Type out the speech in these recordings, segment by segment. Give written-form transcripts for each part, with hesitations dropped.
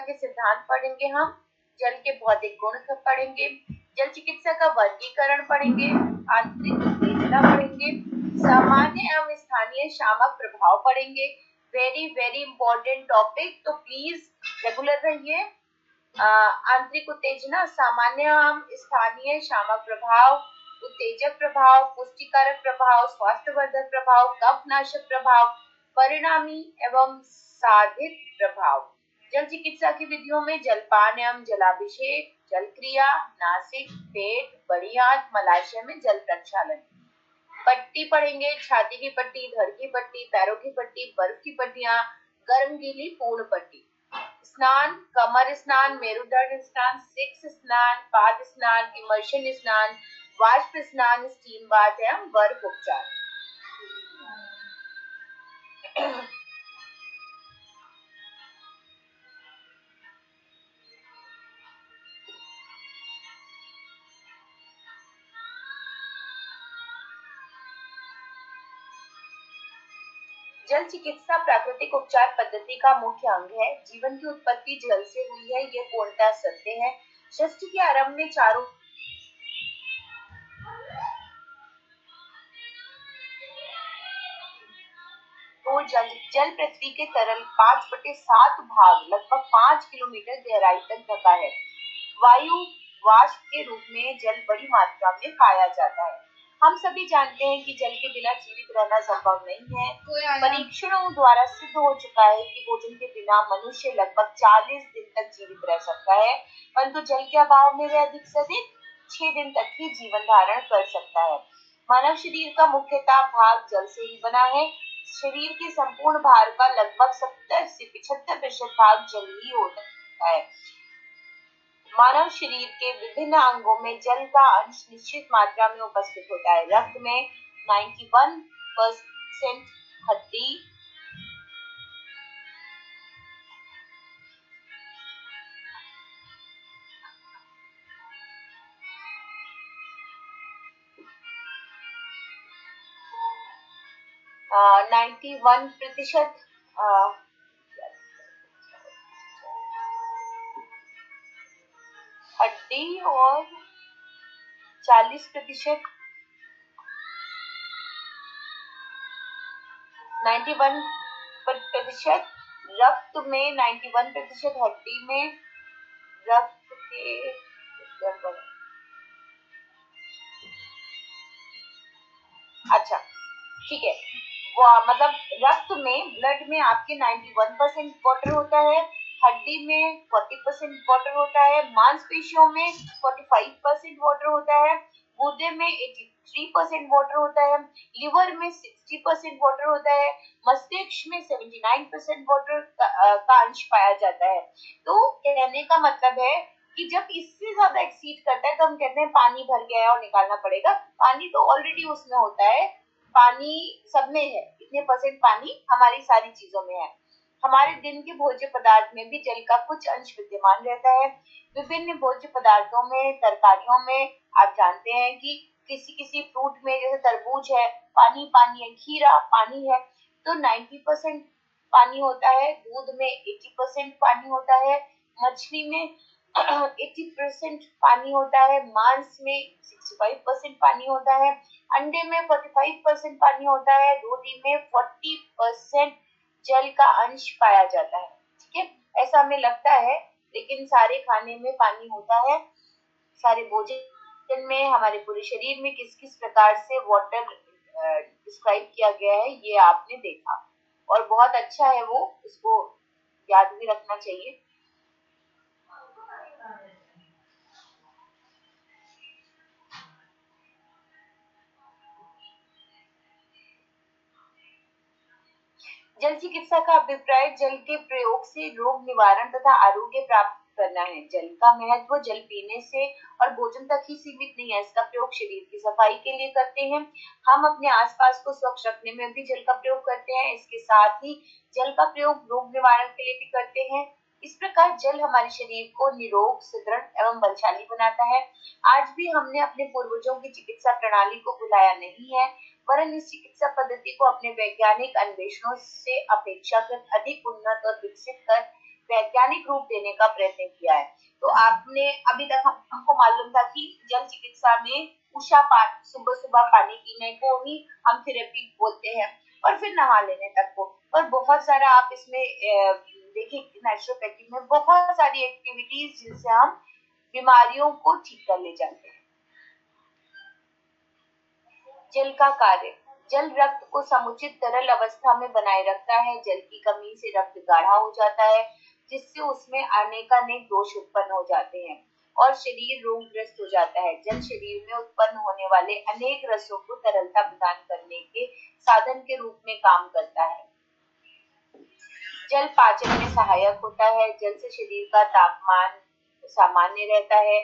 के सिद्धांत पढ़ेंगे हम, जल के भौतिक गुण पढ़ेंगे, जल चिकित्सा का वर्गीकरण पढ़ेंगे, आंतरिक उत्तेजना पढ़ेंगे, सामान्य एवं स्थानीय शामक प्रभाव पढ़ेंगे। वेरी वेरी इंपॉर्टेंट टॉपिक, तो प्लीज रेगुलर रहिए। आंतरिक उत्तेजना, सामान्य एवं स्थानीय शामक प्रभाव, उत्तेजक प्रभाव, पुष्टिकारक प्रभाव, स्वास्थ्यवर्धक प्रभाव, कफनाशक प्रभाव, परिणामी एवं साधित प्रभाव। जल चिकित्सा की विधियों में जलपान एवं जलाभिषेक, जल क्रिया, नासिक, पेट, बड़ी आंत, मलाशय में जल प्रक्षालन। पट्टी पढ़ेंगे, छाती की पट्टी, धड़ की पट्टी, पैरों की पट्टी, बर्फ की पट्टियां, गर्म गीली पूर्ण पट्टी। स्नान, कमर स्नान, मेरुदंड स्नान, सिक्स स्नान, पाद स्नान, इमर्शन स्नान, वाष्प स्नान, स्टीम बाथ एवं बर्फ उपचार। जल चिकित्सा प्राकृतिक उपचार पद्धति का मुख्य अंग है। जीवन की उत्पत्ति जल से हुई है, यह पूर्णतः सत्य है। सृष्टि के आरंभ में चारों जल पृथ्वी के तरल 5/7 भाग लगभग 5 किलोमीटर गहराई तक ढका है। वायु वाष्प के रूप में जल बड़ी मात्रा में पाया जाता है। हम सभी जानते हैं कि जल के बिना जीवित रहना संभव नहीं है। परीक्षणों द्वारा सिद्ध हो चुका है कि भोजन के बिना मनुष्य लगभग 40 दिन तक जीवित रह सकता है, परंतु जल के अभाव में वह अधिक से अधिक 6 दिन तक ही जीवन धारण कर सकता है। मानव शरीर का मुख्यतः भाग जल से ही बना है। शरीर के संपूर्ण भार का लगभग 70 से 75% भाग जल ही होता है। मानव शरीर के विभिन्न अंगों में जल का अंश निश्चित मात्रा में उपस्थित होता है। रक्त में 91% हड्डी, 91% हड्डी और 40% 91% रक्त में, 91% हड्डी में, रक्त के अच्छा ठीक है, वो मतलब रक्त में, ब्लड में आपके 91% वाटर होता है, हड्डी में 40% वाटर होता है, मांसपेशियों में 45% वाटर होता है, गुर्दे में 83% वाटर होता है, लिवर में 60% वाटर होता है, मस्तिष्क में 79% वाटर का अंश पाया जाता है। तो कहने का मतलब है कि जब इससे ज्यादा एक्सीड करता है तो हम कहते हैं पानी भर गया है और निकालना पड़ेगा। पानी तो ऑलरेडी उसमें होता है, पानी सब में है, इतने परसेंट पानी हमारी सारी चीजों में है। हमारे दिन के भोज्य पदार्थ में भी जल का कुछ अंश विद्यमान रहता है। विभिन्न भोज्य पदार्थों में, तरकारियों में आप जानते हैं कि किसी किसी फ्रूट में, जैसे तरबूज है, पानी पानी है, खीरा पानी है, तो 90% पानी होता है, दूध में 80% पानी होता है, मछली में 80% पानी होता है, मांस में 65% पानी होता है, अंडे में 45% पानी होता है, रोटी में 40% जल का अंश पाया जाता है। ठीक है, ऐसा हमें लगता है, लेकिन सारे खाने में पानी होता है। सारे भोजन में, हमारे पूरे शरीर में किस किस प्रकार से वाटर डिस्क्राइब किया गया है, ये आपने देखा और बहुत अच्छा है वो, इसको याद भी रखना चाहिए। जल चिकित्सा का अभिप्राय जल के प्रयोग से रोग निवारण तथा आरोग्य प्राप्त करना है। जल का महत्व जल पीने से और भोजन तक ही सीमित नहीं है, इसका प्रयोग शरीर की सफाई के लिए करते हैं। हम अपने आसपास को स्वच्छ रखने में भी जल का प्रयोग करते हैं। इसके साथ ही जल का प्रयोग रोग निवारण के लिए भी करते हैं। इस प्रकार जल हमारे शरीर को निरोग, सुदृढ़ एवं बलशाली बनाता है। आज भी हमने अपने पूर्वजों की चिकित्सा प्रणाली को भुलाया नहीं है, वरन इस चिकित्सा पद्धति को अपने वैज्ञानिक अन्वेषणों से अपेक्षाकृत अधिक उन्नत और विकसित कर वैज्ञानिक रूप देने का प्रयत्न किया है। तो आपने अभी तक हमको मालूम था कि जल चिकित्सा में उषा पानी, सुबह सुबह पानी पीने को ही हम थेरेपी बोलते हैं, और फिर नहा लेने तक को। और बहुत सारा आप इसमें देखिए नेचुरोपैथी में बहुत सारी एक्टिविटीज जिनसे हम बीमारियों को ठीक कर ले जाते हैं। जल का कार्य, जल रक्त को समुचित तरल अवस्था में बनाए रखता है। जल की कमी से रक्त गाढ़ा हो जाता है, जिससे उसमें अनेकानेक दोष उत्पन्न हो जाते हैं और शरीर रोगग्रस्त हो जाता है। जल शरीर में उत्पन्न होने वाले अनेक रसों को तरलता प्रदान करने के साधन के रूप में काम करता है। जल पाचन में सहायक होता है। जल से शरीर का तापमान सामान्य रहता है।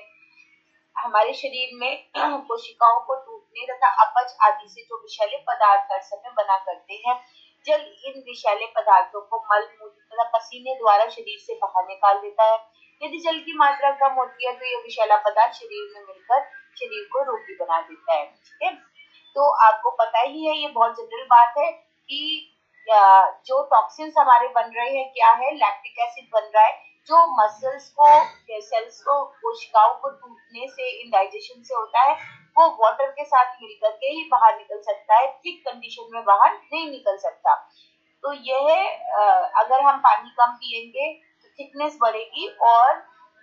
हमारे शरीर में कोशिकाओं को टूटने तथा अपच आदि से जो विषैले पदार्थ हर समय बना करते हैं, जल इन विषैले पदार्थों को मल मूत्र तथा पसीने द्वारा शरीर से बाहर निकाल देता है। यदि जल की मात्रा कम होती है तो ये विषैला पदार्थ शरीर में मिलकर शरीर को रोगी बना देता है। ठीक है, तो आपको पता ही है, ये बहुत जनरल बात है कि जो टॉक्सिन्स हमारे बन रहे हैं क्या है, लैक्टिक एसिड बन रहा है, जो मसल्स को, सेल्स को, कोशिकाओं को टूटने से, इंडाइजेशन से होता है, वो वाटर के साथ मिलकर के ही बाहर निकल सकता है, थिक कंडीशन में बाहर नहीं निकल सकता। तो यह अगर हम पानी कम पिएंगे तो थिकनेस बढ़ेगी और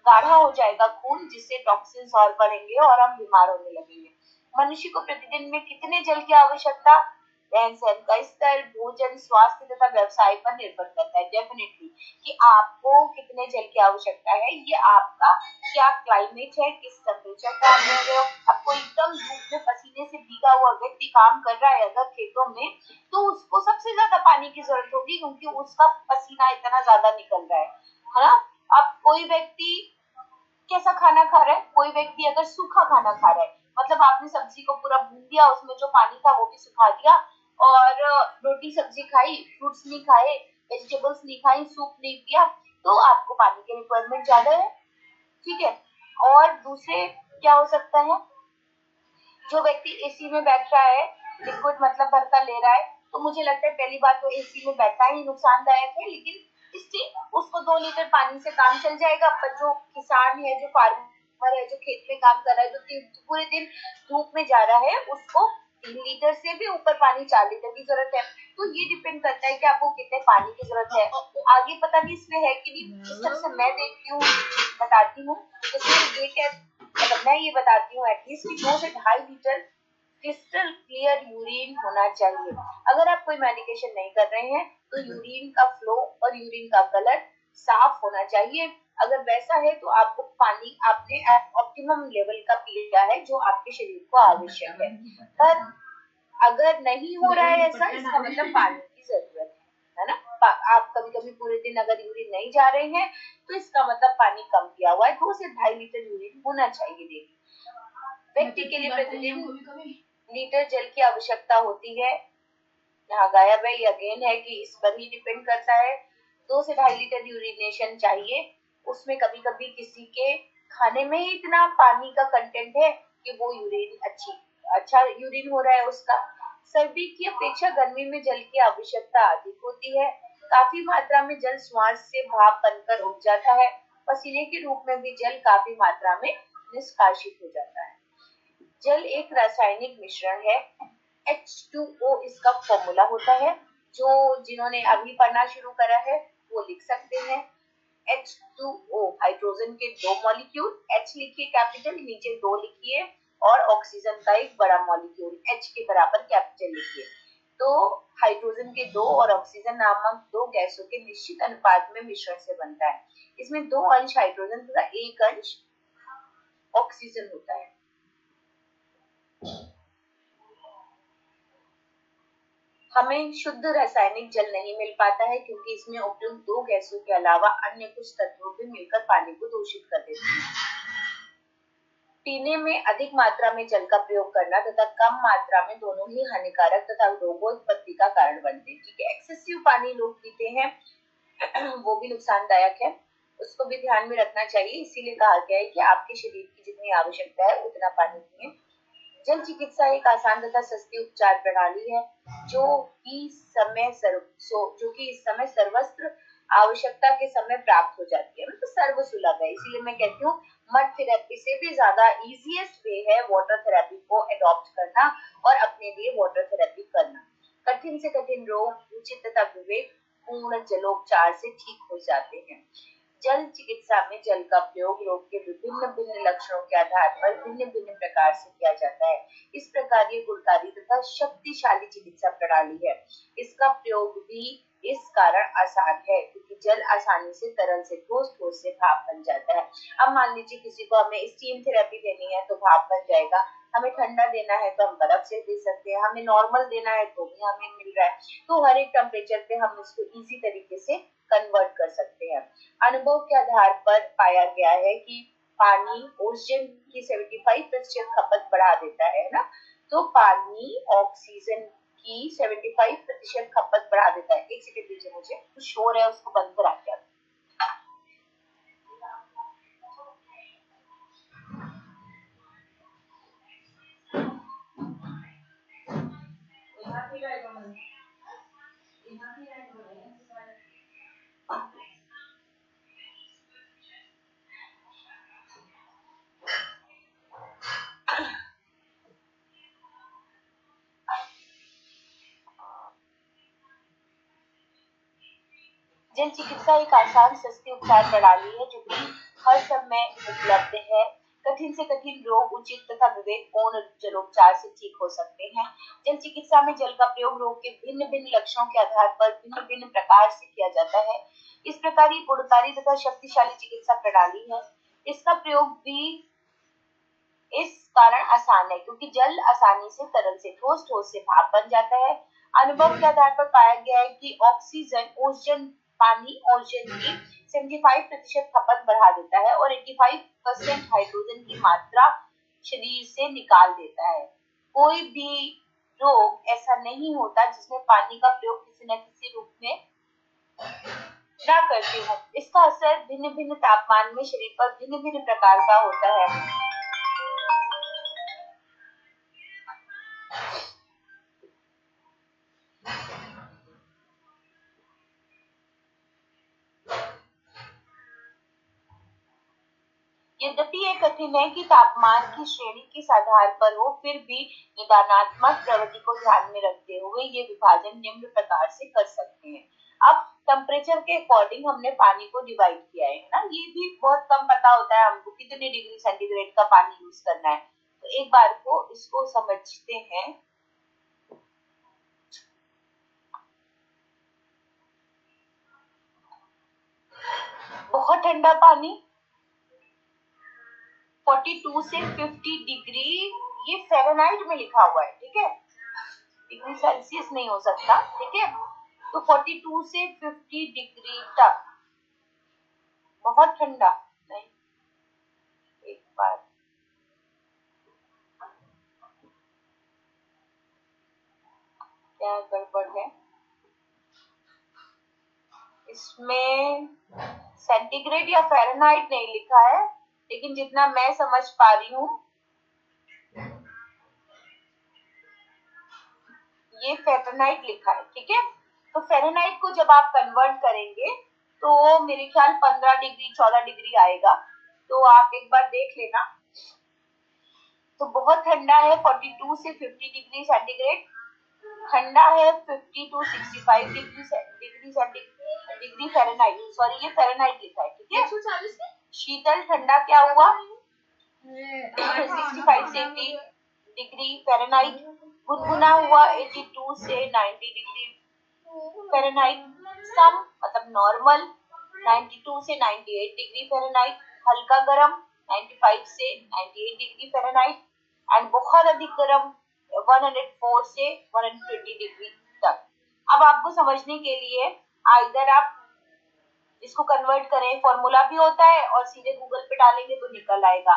गाढ़ा हो जाएगा खून, जिससे टॉक्सिन्स और बढ़ेंगे और हम बीमार होने लगेंगे। मनुष्य को प्रतिदिन में कितने जल की आवश्यकता, रहन सहन का स्तर, भोजन, स्वास्थ्य तथा व्यवसाय पर निर्भर करता है। डेफिनेटली कि आपको कितने जल की आवश्यकता है, ये आपका क्या क्लाइमेट है, किस टेम्परेचर पे आप रह रहे हो। आपको एकदम धूप में पसीने से भीगा हुआ व्यक्ति काम कर रहा है अगर खेतों में, तो उसको सबसे ज्यादा पानी की जरूरत होगी, क्योंकि उसका पसीना इतना ज्यादा निकल रहा है ना। अब कोई व्यक्ति कैसा खाना खा रहा है, कोई व्यक्ति अगर सूखा खाना खा रहा है, मतलब आपने सब्जी को पूरा भून दिया, उसमें जो पानी था वो भी सुखा दिया, और रोटी सब्जी खाई, फ्रूट्स नहीं खाए, वेजिटेबल्स नहीं खाई, सूप नहीं पिया, तो आपको पानी की रिक्वायरमेंट ज्यादा है। ठीक है, और दूसरे क्या हो सकता है, जो व्यक्ति एसी में बैठ रहा है, लिक्विड मतलब भरता ले रहा है, तो मुझे लगता है पहली बात तो एसी में बैठना ही नुकसानदायक है, लेकिन इससे उसको 2 लीटर पानी से काम चल जाएगा। पर जो किसान है, जो फार्मर है, जो खेत में काम कर रहा है, जो पूरे दिन धूप में जा रहा है, उसको 3 लीटर से भी ऊपर पानी, 4 लीटर की जरूरत है। तो ये डिपेंड करता है कि आपको कितने पानी की जरूरत है। आगे पता नहीं इसमें है कि नहीं, जिस तरह से मैं देखती हूँ, बताती हूँ, इसमें ये क्या, मतलब मैं ये बताती हूँ एटलीस्ट 2 से 2.5 लीटर क्रिस्टल क्लियर यूरिन होना चाहिए। अगर आप कोई मेडिकेशन नहीं कर रहे हैं तो यूरिन का फ्लो और यूरिन का कलर साफ होना चाहिए। अगर वैसा है तो आपको पानी आपने ऑप्टिमम लेवल का पिया है, जो आपके शरीर को आवश्यक है। पर अगर नहीं हो रहा है ऐसा, इसका मतलब पानी की जरूरत है ना। आप कभी कभी पूरे दिन अगर यूरिन नहीं जा रहे हैं तो इसका मतलब पानी कम पिया हुआ है। 2 से 2.5 लीटर यूरिन होना चाहिए डेली। व्यक्ति के लिए प्रतिदिन लीटर जल की आवश्यकता होती है। यहाँ गायब है, ये अगेन है कि इस पर ही डिपेंड करता है। 2 से 2.5 लीटर यूरिनेशन चाहिए। उसमें कभी कभी किसी के खाने में ही इतना पानी का कंटेंट है कि वो यूरिन अच्छा यूरिन हो रहा है उसका। सर्दी की अपेक्षा गर्मी में जल की आवश्यकता अधिक होती है। काफी मात्रा में जल श्वास से भाप बनकर उठ जाता है। पसीने के रूप में भी जल काफी मात्रा में निष्कासित हो जाता है। जल एक रासायनिक मिश्रण है। H2O इसका फॉर्मूला होता है, जो जिन्होंने अभी पढ़ना शुरू करा है वो लिख सकते हैं। H2O हाइड्रोजन के 2 मॉलिक्यूल, H लिखिए कैपिटल, नीचे 2 लिखिए, और ऑक्सीजन का एक बड़ा मॉलिक्यूल H के बराबर कैपिटल लिखिए। तो हाइड्रोजन के 2 और ऑक्सीजन नामक 2 गैसों के निश्चित अनुपात में मिश्रण से बनता है। इसमें 2 अंश हाइड्रोजन तथा 1 अंश ऑक्सीजन होता है। हमें शुद्ध रासायनिक जल नहीं मिल पाता है, क्योंकि इसमें उपयुक्त 2 गैसों के अलावा अन्य कुछ तत्व भी मिलकर पानी को दूषित कर देते हैं। पीने में अधिक मात्रा में जल का प्रयोग करना तथा कम मात्रा में दोनों ही हानिकारक तथा रोगोत्पत्ति का कारण बनते हैं। ठीक है, एक्सेसिव पानी लोग पीते हैं वो भी नुकसानदायक है, उसको भी ध्यान में रखना चाहिए। इसीलिए कहा गया है कि आपके शरीर की जितनी आवश्यकता है उतना पानी पिए। जल चिकित्सा एक आसान तथा सस्ती उपचार प्रणाली है, जो कि इस समय सर्वत्र आवश्यकता के समय प्राप्त हो जाती है, मतलब सर्व सुलभ है। इसीलिए मैं कहती हूँ मड थेरेपी से भी ज्यादा इजीएस्ट वे है वाटर थेरेपी को अडॉप्ट करना और अपने लिए वाटर थेरेपी करना। कठिन से कठिन रोग उचित तथा विवेक पूर्ण जलोपचार से ठीक हो जाते हैं। जल चिकित्सा में जल का प्रयोग रोग के विभिन्न भिन्न लक्षणों के आधार पर भिन्न भिन्न प्रकार से किया जाता है। इस प्रकार ये गुणकारी तथा शक्तिशाली चिकित्सा प्रणाली है। इसका प्रयोग भी इस कारण आसान है क्योंकि जल आसानी से तरल से ठोस, ठोस से भाप बन जाता है। अब मान लीजिए किसी को हमें स्टीम थेरेपी देनी है तो भाप बन जाएगा, हमें ठंडा देना है तो हम बर्फ से दे सकते हैं, हमें नॉर्मल देना है तो भी हमें मिल रहा है। तो हर एक टेम्परेचर पे हम इसको इजी तरीके से कन्वर्ट कर सकते हैं। अनुभव के आधार पर पाया गया है कि पानी ऑक्सीजन की 75% खपत बढ़ा देता है ना, तो पानी ऑक्सीजन की 75% खपत बढ़ा देता है। एक सेकंड दीजिए मुझे, कुछ शोर है उसको बंद करा के जल चिकित्सा एक आसान सस्ती उपचार प्रणाली है जो कि हर समय उपलब्ध है। कठिन से कठिन रोग उचित तथा विवेकपूर्ण जलोपचार से ठीक हो सकते हैं। जल चिकित्सा में जल का प्रयोग रोग के भिन्न भिन्न लक्षणों के आधार पर भिन्न भिन्न प्रकार से किया जाता है। इस प्रकार ये गुणकारी तथा शक्तिशाली चिकित्सा प्रणाली है। इसका प्रयोग भी इस कारण आसान है क्योंकि जल आसानी से तरल से ठोस, ठोस से भाप बन जाता है। अनुभव के आधार पर पाया गया है कि ऑक्सीजन पानी ऑक्सीजन की 75% खपत बढ़ा देता है और 85% हाइड्रोजन की मात्रा शरीर से निकाल देता है। कोई भी रोग ऐसा नहीं होता जिसमें पानी का प्रयोग किसी न किसी रूप में ना करते हो। इसका असर भिन्न भिन्न तापमान में शरीर पर भिन्न भिन्न प्रकार का होता है। यद्यपि ये कठिन है कि तापमान की श्रेणी किस आधार पर हो, फिर भी निदानात्मक प्रवृत्ति को ध्यान में रखते हुए ये विभाजन निम्न प्रकार से कर सकते हैं। अब टेम्परेचर के अकॉर्डिंग हमने पानी को डिवाइड किया है ना, ये भी बहुत कम पता होता है हमको कितने डिग्री सेंटीग्रेड का पानी यूज करना है। तो एक बार को इसको समझते हैं। बहुत ठंडा पानी 42 से 50 डिग्री, ये फ़ारेनहाइट में लिखा हुआ है, ठीक है, डिग्री सेल्सियस नहीं हो सकता, ठीक है। तो 42 से 50 डिग्री तक बहुत ठंडा नहीं। एक बार क्या गड़बड़ है इसमें, सेंटीग्रेड या फ़ारेनहाइट नहीं लिखा है, लेकिन जितना मैं समझ पा रही हूँ ये फ़ारेनहाइट लिखा है, ठीक है। तो फ़ारेनहाइट को जब आप कन्वर्ट करेंगे तो मेरे ख्याल 15 डिग्री 14 डिग्री आएगा, तो आप एक बार देख लेना। तो बहुत ठंडा है 42 से 50 डिग्री सेंटीग्रेड, ठंडा है 50 टू 65 डिग्री फ़ारेनहाइट, सॉरी ये फ़ारेनहाइट लिखा है, ठीक है। शीतल ठंडा क्या हुआ 65 से 80 डिग्री फ़ारेनहाइट, गुनगुना हुआ 82 से 90 डिग्री फ़ारेनहाइट, सम मतलब नॉर्मल 92 से 98 डिग्री फ़ारेनहाइट, हल्का गर्म 95 से 98 डिग्री फ़ारेनहाइट एंड बहुत अधिक गर्म 104 से 120 डिग्री तक। अब आपको समझने के लिए इधर आप इसको कन्वर्ट करें, फॉर्मूला भी होता है और सीधे गूगल पे डालेंगे तो निकल आएगा।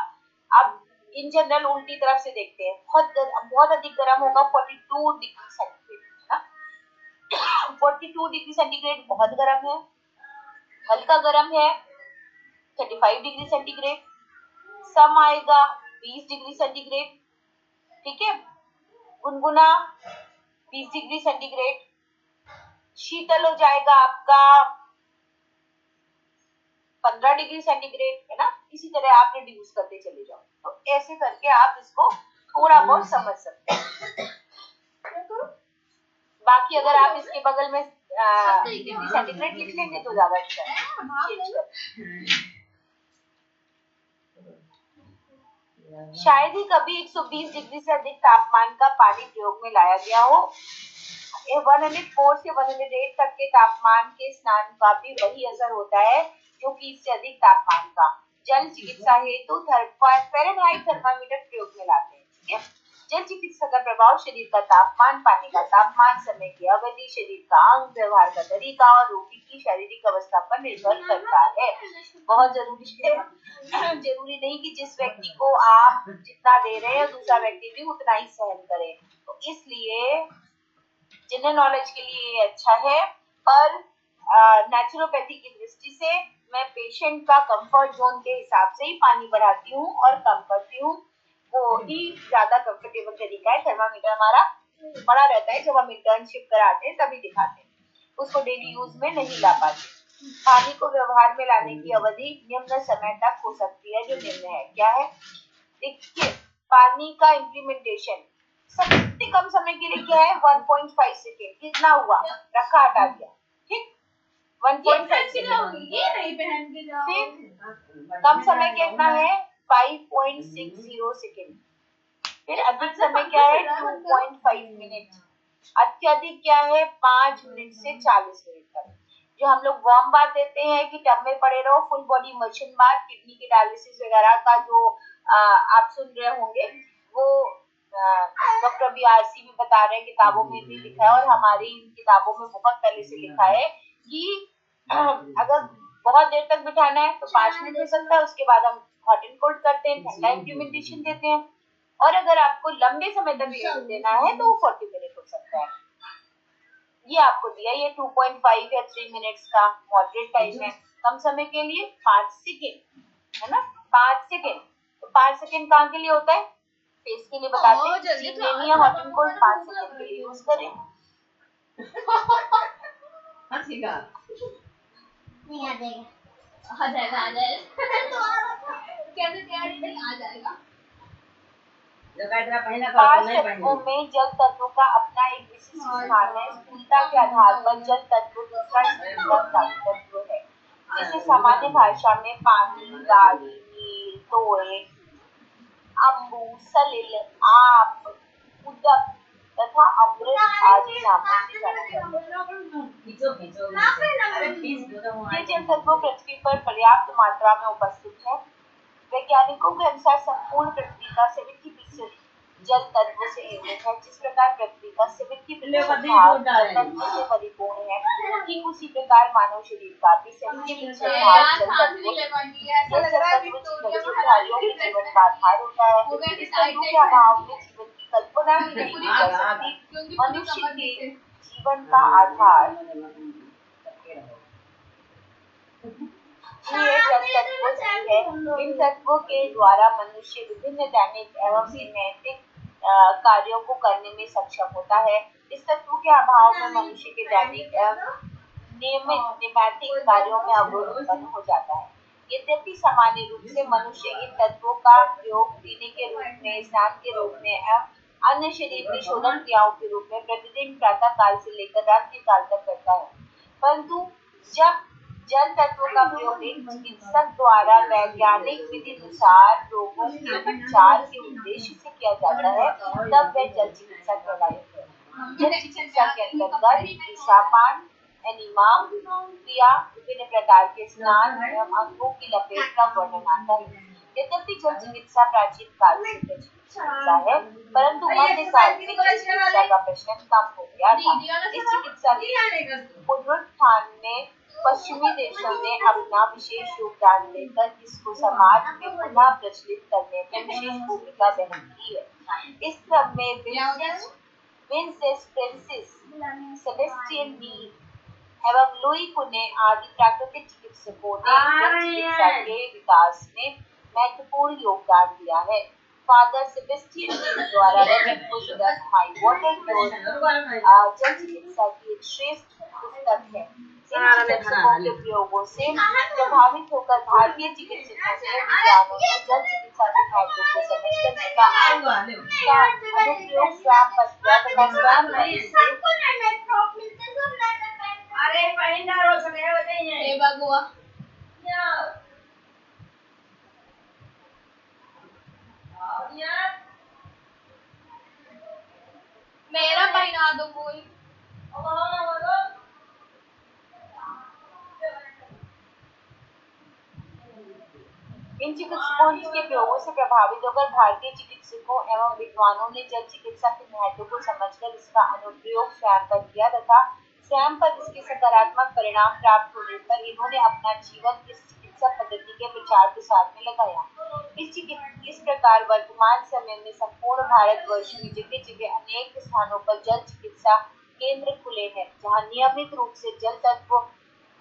अब इन जनरल उल्टी तरफ से देखते हैं, बहुत अधिक गर्म होगा 42 डिग्री सेंटीग्रेड ना, 42 डिग्री सेंटीग्रेड बहुत गर्म है, हल्का गर्म है 35 डिग्री सेंटीग्रेड, सम आएगा 20 डिग्री सेंटीग्रेड, ठीक है, गुनगुना 20 डिग्री सेंटीग्रेड, शीतल हो जाएगा आपका 15 डिग्री सेंटीग्रेड, है ना, इसी तरह आप रिड्यूस करते चले जाओ। तो ऐसे करके आप इसको थोड़ा बहुत समझ सकते हैं। बाकी अगर आप इसके बगल में डिग्री सेंटीग्रेड लिख लेंगे तो ज्यादा अच्छा है। शायद ही कभी 120 डिग्री से अधिक तापमान का पानी प्रयोग में लाया गया हो। 104 से 108 तक के तापमान के स्नान का भी वही असर होता है जो कि इससे अधिक तापमान का। जल चिकित्सा हेतु फ़ारेनहाइट थर्मामीटर प्रयोग में लाते हैं। ठीक है। जल चिकित्सा का प्रभाव शरीर का तापमान, पानी का तापमान, समय की अवधि, शरीर का अंग, व्यवहार का तरीका और रोगी की शारीरिक अवस्था पर निर्भर करता है। बहुत जरूरी है। जरूरी नहीं कि जिस व्यक्ति को आप जितना दे रहे हैं दूसरा व्यक्ति भी उतना ही सहन करे। तो इसलिए जनरल नॉलेज के लिए ये अच्छा है, पर नेचुरोपैथी की दृष्टि से मैं पेशेंट का कंफर्ट जोन के हिसाब से ही पानी बढ़ाती हूँ और कम करती हूँ। वो ही ज्यादा कंफर्टेबल तरीका है। थर्मामीटर हमारा बड़ा रहता है, जब हम इंटर्नशिप कराते हैं तभी दिखाते हैं, उसको डेली यूज में नहीं ला पाते। पानी को व्यवहार में लाने की अवधि निम्न समय तक हो सकती है, जो निम्न है। क्या है? देखिए, पानी का इम्प्लीमेंटेशन सबसे कम समय के लिए क्या है? 1.5 सेकेंड। कितना हुआ? रखा, हटा दिया। ठीक, 1.5 सेकेंड। ये नहीं पहन के जाओ। फिर कम समय कितना है? 5.60 सेकेंड। फिर अधिक समय क्या है? 2.5 मिनट। अत्यधिक क्या है? 5 मिनट से 40 मिनट तक। जो हम लोग वार्म बाथ देते हैं कि टब में पड़े रहो, full body immersion bath, kidney के डायलिसिस वगैरह का जो आप सुन रहे होंगे, वो डॉक्टर BRC भी बता रहे हैं, किताबों में भी लिखा है और हमारी इन किताबों में बहुत पहले से लिखा है कि अगर बहुत देर तक बिठाना है तो 5 मिनट हो सकता है, उसके बाद हम हॉट एंड कोल्ड करते हैं, ठंडा इम्प्लीमेंटेशन देते हैं। और अगर आपको लंबे समय तक देना है तो 40 मिनट हो सकता है। ये आपको दिया, ये 2.5 या 3 मिनट्स का मॉडरेट टाइम है। कम समय के लिए 5 सेकेंड, है ना, 5 सेकेंड। तो 5 सेकेंड कहाँ के लिए होता है? फेस के लिए बताते हैं। स्टीम लेनी है, हॉट एंड कोल्ड 5 सेकेंड के लिए यूज करें। नहीं आ जाएगा, आ जाएगा, आ जाएगा। कैसे तैयारी नहीं आ जाएगा। 5 तत्वों में जल तत्वों का अपना एक विशिष्ट स्थान है। स्थूलता के आधार पर जल तत्व दूसरा स्थूलता तत्व है, जिसे सामान्य भाषा में पानी, गाड़ी, नील, तोय, अम्बु, सलिल, आप, उदक तथा अमृत आदि नामों से जाना जाता है। ये जल तत्व पृथ्वी पर पर्याप्त मात्रा में उपस्थित है। वैज्ञानिकों के अनुसार संपूर्ण पृथ्वी का 70% जल तत्व से निर्मित है। जिस प्रकार पृथ्वी का 70% भाग जल तत्व से परिपूर्ण है, ठीक उसी प्रकार मानव शरीर का भी 70% भाग जल तत्व के जीवन का आधार होता है। इस तत्व के अभाव में जीवन की कल्पना ही नहीं की जा सकती। मनुष्य के जीवन का आधार ये जल तत्व है। इन तत्वों के द्वारा मनुष्य विभिन्न दैनिक एवं नैतिक कार्यों को करने में सक्षम होता है। इस तत्व के अभाव में मनुष्य के दैनिक एवं नियमित नैतिक कार्यों में अवरोध उत्पन्न हो जाता है। यद्यपि सामान्य रूप से मनुष्य इन तत्वों का प्रयोग पीने के रूप में, स्नान के रूप में एवं अन्य शरीर में शोधन क्रियाओं के रूप में प्रतिदिन प्रातः काल से लेकर रात्रि काल तक करता है, परंतु जब जल तत्व का प्रयोग एक चिकित्सक द्वारा वैज्ञानिक विधि अनुसार रोगों के उपचार के उद्देश्य से किया जाता है, तब वह जल चिकित्सा कहलाती है। जल चिकित्सा के अंतर्गत दिशापान, एनिमा क्रिया, विभिन्न प्रकार के स्नान एवं अंगों की लपेट का वर्णन आता है। यद्यपि जल चिकित्सा प्राचीन काल से प्रचलित चिकित्सा है, परंतु मध्यकाल में इस चिकित्सा का प्रचलन कम हो गया था। इस चिकित्सा के पुनरुत्थान में पश्चिमी देशों ने अपना विशेष योगदान देकर इसको समाज में पुनः प्रचलित करने में विशेष भूमिका वहन की है। इस क्रम में विंसेंट फ्रांसिस, सेबेस्टियन नी एवं लुई कुने आदि प्राकृतिक चिकित्सकों ने जल चिकित्सा के विकास में महत्वपूर्ण योगदान दिया है। फादर सेबेस्टियन नी द्वारा रचित पुस्तक माय वाटर क्योर जल चिकित्सा की एक श्रेष्ठ पुस्तक है। इन चिकित्सकों के प्रयोगों से प्रभावित होकर भारतीय चिकित्सकों ने विज्ञानों ने जल चिकित्सा के महत्व को समझकर इसका अनुप्रयोग स्वयं पर किया तथा स्वयं पर इससे मेरा पहना दो कोई। इन चिकित्सकों के प्रयोगों से प्रभावित होकर भारतीय चिकित्सकों एवं विद्वानों ने जल चिकित्सा के महत्व को समझकर इसका अनुप्रयोग स्वयं पर किया तथा स्वयं पर इसके सकारात्मक परिणाम प्राप्त होने पर इन्होंने अपना जीवन इस चिकित्सा पद्धति के प्रचार प्रसार में लगाया। इस प्रकार वर्तमान समय में संपूर्ण भारतवर्ष में जगह जगह अनेक स्थानों पर जल चिकित्सा केंद्र खुले हैं, जहाँ नियमित रूप से जल तत्वों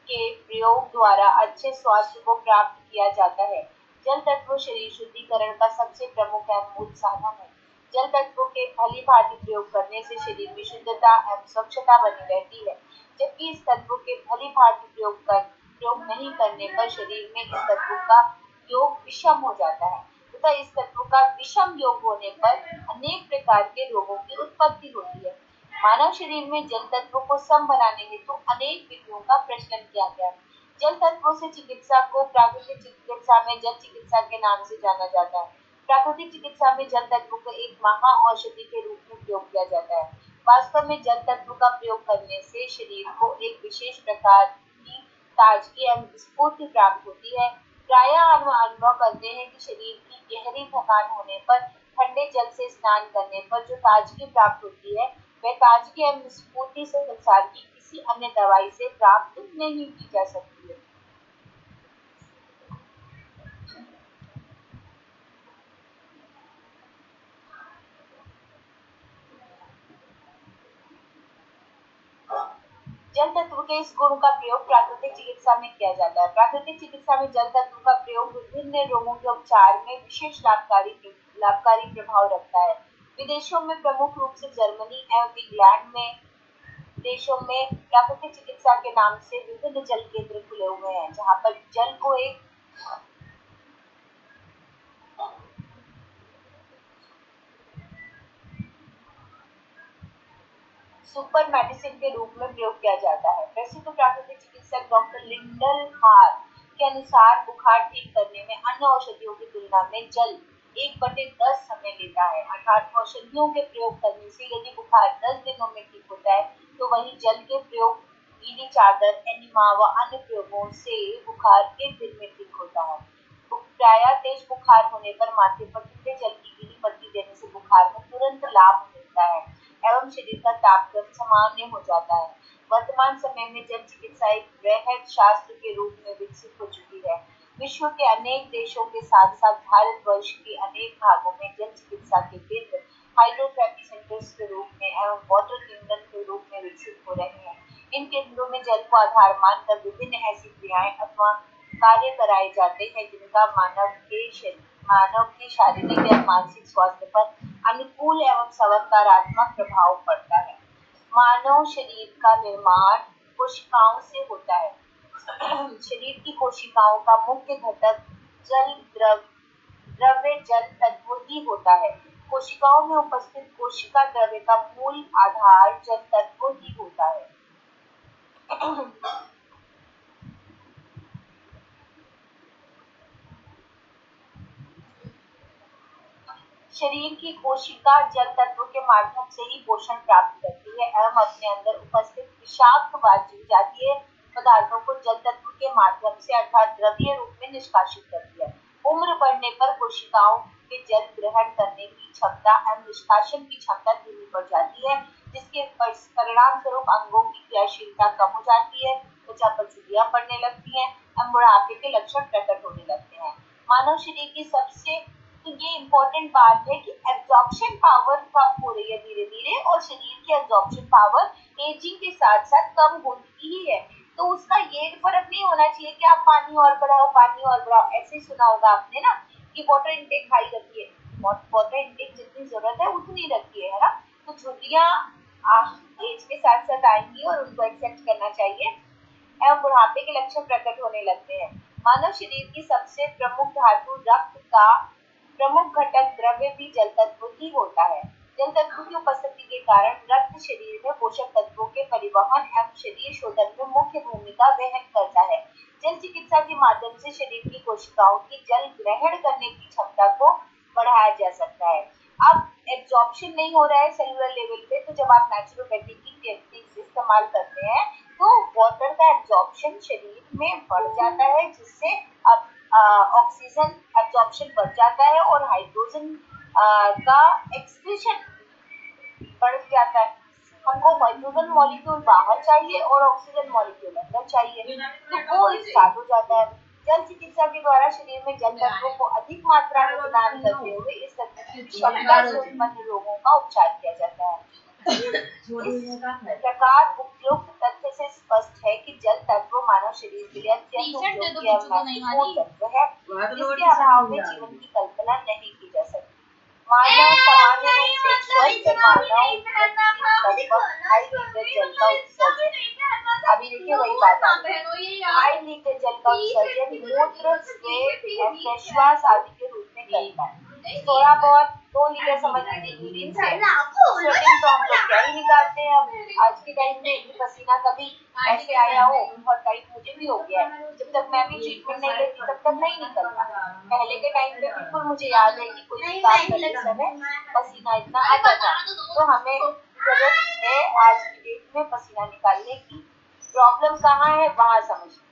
के प्रयोग द्वारा अच्छे स्वास्थ्य को प्राप्त किया जाता है। जल तत्व शरीर शुद्धिकरण का सबसे प्रमुख एवं मूल साधन है। जल तत्वों के भली भांति प्रयोग करने से शरीर में शुद्धता एवं स्वच्छता बनी रहती है, जबकि इस तत्व के भली भांति प्रयोग नहीं करने पर शरीर में इस तत्व का योग विषम हो जाता है तथा इस तत्व का विषम योग होने पर अनेक प्रकार के रोगों की उत्पत्ति होती है। मानव शरीर में जल तत्वों को सम बनाने हेतु अनेक विधियों का प्रचलन किया गया है। जल तत्वों से चिकित्सा को प्राकृतिक चिकित्सा में जल चिकित्सा के नाम से जाना जाता है। प्राकृतिक चिकित्सा में जल तत्व को एक महा औषधि के रूप में प्रयोग किया जाता है। वास्तव में जल तत्व का प्रयोग करने से शरीर को एक विशेष प्रकार की ताजगी एवं स्फूर्ति प्राप्त होती है। प्रायः हम अनुभव करते हैं कि शरीर की गहरी थकान होने पर ठंडे जल से स्नान करने पर जो ताजगी प्राप्त होती है, वह ताजगी एवं स्फूर्ति से संसार की किसी अन्य दवाई से प्राप्त नहीं की जा सकती है। जल तत्व के इस गुण का प्रयोग प्राकृतिक चिकित्सा में किया जाता है। प्राकृतिक चिकित्सा में जल तत्व का प्रयोग विभिन्न रोगों के उपचार में विशेष लाभकारी प्रभाव रखता है। विदेशों में प्रमुख रूप से जर्मनी एवं इंग्लैंड में देशों में प्राकृतिक चिकित्सा के नाम से विभिन्न जल केंद्र खुले हुए हैं, जहाँ पर जल को एक सुपर मेडिसिन के रूप में प्रयोग किया जाता है। प्रसिद्ध प्राकृतिक चिकित्सक डॉक्टर लिंडल हार के अनुसार बुखार ठीक करने में अन्य औषधियों की तुलना में जल 1/10 समय लेता है। अर्थात औषधियों के प्रयोग करने से यदि बुखार 10 दिनों में ठीक होता है, तो वही जल के प्रयोग गीली चादर, एनिमा व अन्य प्रयोगों से बुखार 1 दिन में ठीक होता है। प्रायः तेज बुखार होने पर माथे पर ठंडे जल की गीली पट्टी देने से बुखार में तुरंत लाभ मिलता है एवं शरीर का तापक्रम सामान्य हो जाता है। वर्तमान समय में जल चिकित्सा एक वृहद शास्त्र के रूप में विकसित हो चुकी है। विश्व के अनेक देशों के साथ साथ भारतवर्ष के अनेक भागों में जल चिकित्सा के केंद्र हाइड्रोथेरेपी सेंटर्स के रूप में एवं वाटर किंगडम के रूप में विकसित हो रहे हैं। इन केंद्रों में जल को आधार मानकर विभिन्न ऐसी क्रियाएं अथवा कार्य कराए जाते हैं जिनका मानव के शारीरिक या मानसिक स्वास्थ्य पर अनुकूल एवं सकारात्मक प्रभाव पड़ता है। मानव शरीर का निर्माण कोशिकाओं से होता है। शरीर की कोशिकाओं का मुख्य घटक द्रव्य जल तत्व ही होता है। कोशिकाओं में उपस्थित कोशिका द्रव्य का मूल आधार जल तत्व ही होता है। शरीर की कोशिका जल तत्व के माध्यम से ही पोषण प्राप्त करती है एवं अपने अंदर उपस्थित विषाक्त जातीय पदार्थों को जल तत्व के माध्यम से अर्थात द्रव्य रूप में निष्कासित करती है। उम्र बढ़ने पर कोशिकाओं के जल ग्रहण करने की क्षमता एवं निष्कासन की क्षमता धीमी पड़ जाती है, जिसके परिणाम स्वरूप अंगों की क्रियाशीलता कम हो जाती है, त्वचा पर झुर्रियां पड़ने लगती हैं एवं बुढ़ापे के लक्षण प्रकट होने लगते हैं। मानव शरीर की सबसे तो ये इम्पोर्टेंट बात है कि एब्जॉर्प्शन पावर कम हो रही है धीरे धीरे, और शरीर की एब्जॉर्प्शन पावर एजिंग के साथ साथ कम होती ही है। तो उसका ये फर्क नहीं होना चाहिए कि आप पानी और बढ़ाओ, ऐसे सुना होगा आपने ना कि वाटर इनटेक हाई रखिए। वाटर इनटेक जितनी जरूरत है उतनी रखिए, है ना। तो झुर्रियां एज के साथ साथ आएंगी और उनको एक्सेप्ट करना चाहिए। एवं बुढ़ापे के लक्षण प्रकट होने लगते हैं। मानव शरीर की सबसे प्रमुख धातु रक्त का प्रमुख घटक द्रव्य भी जल तत्व ही होता है। जल तत्व की उपस्थिति के कारण रक्त शरीर में पोषक तत्वों के परिवहन एवं शरीर शोधन में मुख्य भूमिका वहन करता है। जल चिकित्सा के माध्यम से शरीर की कोशिकाओं की जल ग्रहण करने की क्षमता को बढ़ाया जा सकता है। अब एब्जॉर्प्शन नहीं हो रहा है सेलुलर लेवल पे, तो जब आप नेचुरोपैथी की टेक्निक्स इस्तेमाल करते हैं तो वाटर का एब्जॉर्प्शन शरीर में बढ़ जाता है, जिससे ऑक्सीजन एब्जॉर्प्शन बढ़ जाता है और हाइड्रोजन का एक्सक्रीशन बढ़ जाता है। हमको हाइड्रोजन मॉलिक्यूल बाहर चाहिए और ऑक्सीजन मॉलिक्यूल अंदर चाहिए, तो वो स्टार्ट हो जाता है। जल चिकित्सा के द्वारा शरीर में जल तत्वों को अधिक मात्रा में प्रदान करते हुए इस तत्व की क्षमता से उत्पन्न रोगों का उपचार किया जाता है। इस प्रकार उपयुक्त तथ्य से स्पष्ट है कि जल तत्व मानव शरीर के लिए अत्यंत उपयोगी और महत्वपूर्ण तत्व है, जिसके अभाव में जीवन की कल्पना नहीं की जा सकती। मानव सामान्य रूप से स्वस्थ मानव ढाई लीटर जल का उत्सर्जन, अभी देखिए वही बात है, 2.5 लीटर जल का उत्सर्जन मूत्र, स्वेद एवं प्रश्वास आदि के रूप में करता है। थोड़ा बहुत 2 लीटर समझ लीजिए यूरिन से, स्वेटिंग तो हम लोग क्या ही निकालते हैं। अब आज के टाइम में पसीना कभी ऐसे आया हो, बहुत टाइम मुझे भी हो गया है, जब तक मैं भी ट्रीटमेंट नहीं लेती तब तक नहीं निकलता। पहले के टाइम पे बिल्कुल मुझे याद है कि कोई भी काम करते समय पसीना इतना आता था, तो हमें जरूरत है आज की डेट में पसीना निकालने की। प्रॉब्लम कहाँ है वहाँ समझिए।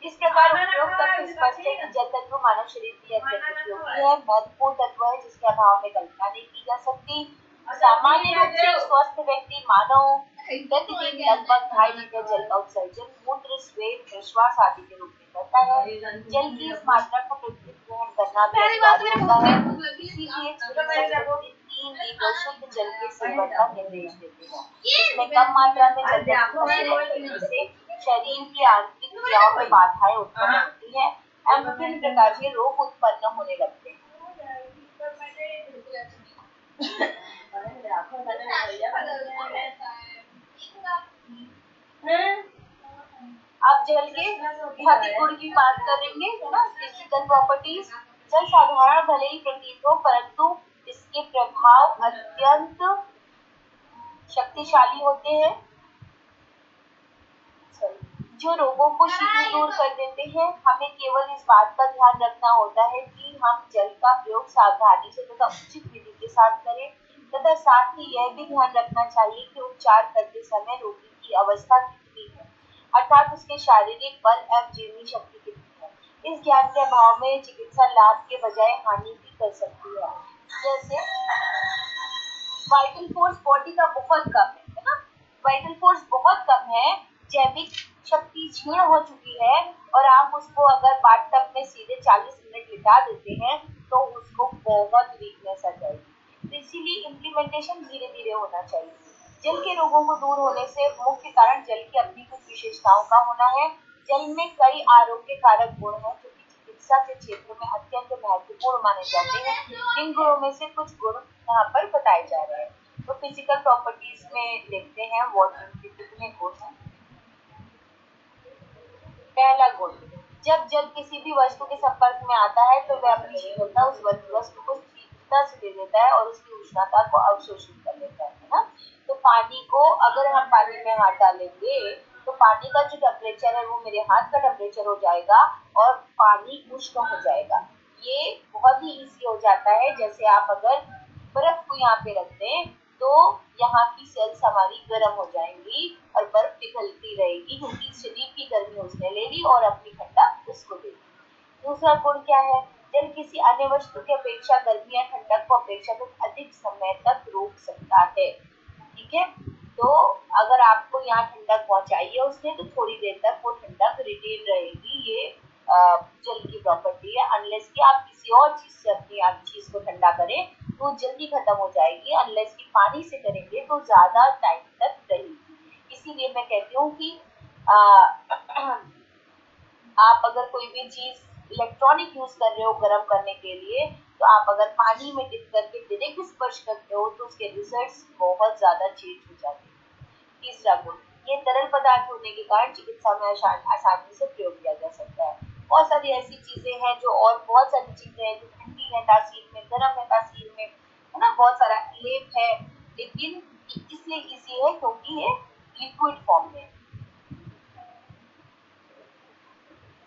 इस प्रकार उपयोग तत्व स्पष्ट है कि जल तत्व मानव शरीर के लिए अत्यंत उपयोगी है, महत्वपूर्ण तत्व है जिसके अभाव में कल्पना नहीं की जा सकती। सामान्य रूप से स्वस्थ व्यक्ति मानव प्रतिदिन लगभग 2.5 लीटर जल का उत्सर्जन मूत्र, स्वेद, प्रश्वास आदि के रूप में करता है। जल की इस मात्रा को प्रतिदिन ग्रहण करना भी अनिवार्य होता है, इसीलिए चिकित्सक 3 लीटर शुद्ध जल के सेवन का निर्देश देते हैं। इसमें कम मात्रा में जल तत्व से शरीर की आंतरिक क्रियाओं में बाधाएं उत्पन्न होती हैं एवं विभिन्न प्रकार के रोग उत्पन्न होने लगते हैं। अब जल के भौतिक गुण की बात करेंगे, है ना, फिजिकल प्रॉपर्टीज। जल साधारण भले ही प्रतीत हो, परंतु इसके प्रभाव अत्यंत शक्तिशाली होते हैं, जो रोगों को शीघ्र दूर कर देते हैं। हमें केवल इस बात का ध्यान रखना होता है कि हम जल का प्रयोग सावधानी से तथा उचित विधि के साथ करें, तथा साथ ही यह भी ध्यान रखना चाहिए कि उपचार करते समय रोगी की अवस्था कितनी है, अर्थात उसके शारीरिक बल एवं जीवनी शक्ति कितनी है। इस ज्ञान के अभाव में चिकित्सा लाभ के बजाय हानि भी कर सकती है। जैसे वाइटल फोर्स बॉडी का बहुत कम है ना, वाइटल फोर्स बहुत कम है, जैविक शक्ति क्षीण हो चुकी है, और आप उसको अगर बाथटब में सीधे 40 मिनट लिटा देते हैं तो उसको बहुत वीकनेस आ जाएगी। तो इसीलिए इम्प्लीमेंटेशन धीरे धीरे होना चाहिए। जल के रोगों को दूर होने से मुख्य कारण जल की अपनी कुछ विशेषताओं का होना है। जल में कई आरोग्य कारक गुण हैं जो कि चिकित्सा के क्षेत्र में अत्यंत महत्वपूर्ण माने जाते हैं। इन गुणों में से कुछ गुण यहाँ पर बताए जा रहे हैं। तो फिजिकल प्रॉपर्टीज में देखते हैं वाटर के कितने गुण हैं। पहला गुण, जब जल किसी भी वस्तु के संपर्क में आता है तो वह अपनी शीतलता उस वस्तु को शीतलता से दे देता है और उसकी उष्णता को अवशोषित कर लेता है ना। तो पानी को अगर हम पानी में हाथ डालेंगे तो पानी का जो टेम्परेचर है वो मेरे हाथ का टेम्परेचर हो जाएगा और पानी उष्ण हो जाएगा। ये बहुत ही इजी हो जाता है। जैसे आप अगर बर्फ को यहाँ पे रख दें तो यहाँ की सेल्स हमारी गर्म हो जाएंगी और बर्फ पिघलती रहेगी, क्योंकि शरीर की गर्मी उसने ले ली और अपनी ठंडक उसको दे दी। दूसरा गुण क्या है, जल किसी अन्य वस्तु की अपेक्षा गर्मी या ठंडक को अपेक्षाकृत अधिक समय तक रोक सकता है। ठीक है, तो अगर आपको यहाँ ठंडक पहुंचाई है उसने तो थोड़ी देर तक वो ठंडक रिटेन रहेगी। ये जल की प्रॉपर्टी है। अनलेस कि आप किसी और चीज से अपनी आप चीज को ठंडा करें तो जल्दी खत्म हो जाएगी, अनलेस कि पानी से करेंगे तो ज्यादा टाइम तक रहेगी। इसीलिए मैं कहती हूँ कि आप अगर कोई भी चीज इलेक्ट्रॉनिक यूज कर रहे हो गर्म करने के लिए, तो आप अगर पानी में डिप करके डायरेक्ट स्पर्श करते हो तो उसके रिजल्ट्स बहुत ज्यादा चेंज हो जाते हैं। तीसरा गुण, ये तरल पदार्थ होने के कारण चिकित्सा में आसानी से प्रयोग किया जा सकता है। बहुत सारी ऐसी चीजें हैं जो, और बहुत सारी चीजें हैं जो ठंडी है तासीर में, गर्म है तासीर में, है ना, बहुत सारा लेप है, लेकिन इसलिए इजी है क्योंकि ये लिक्विड फॉर्म में।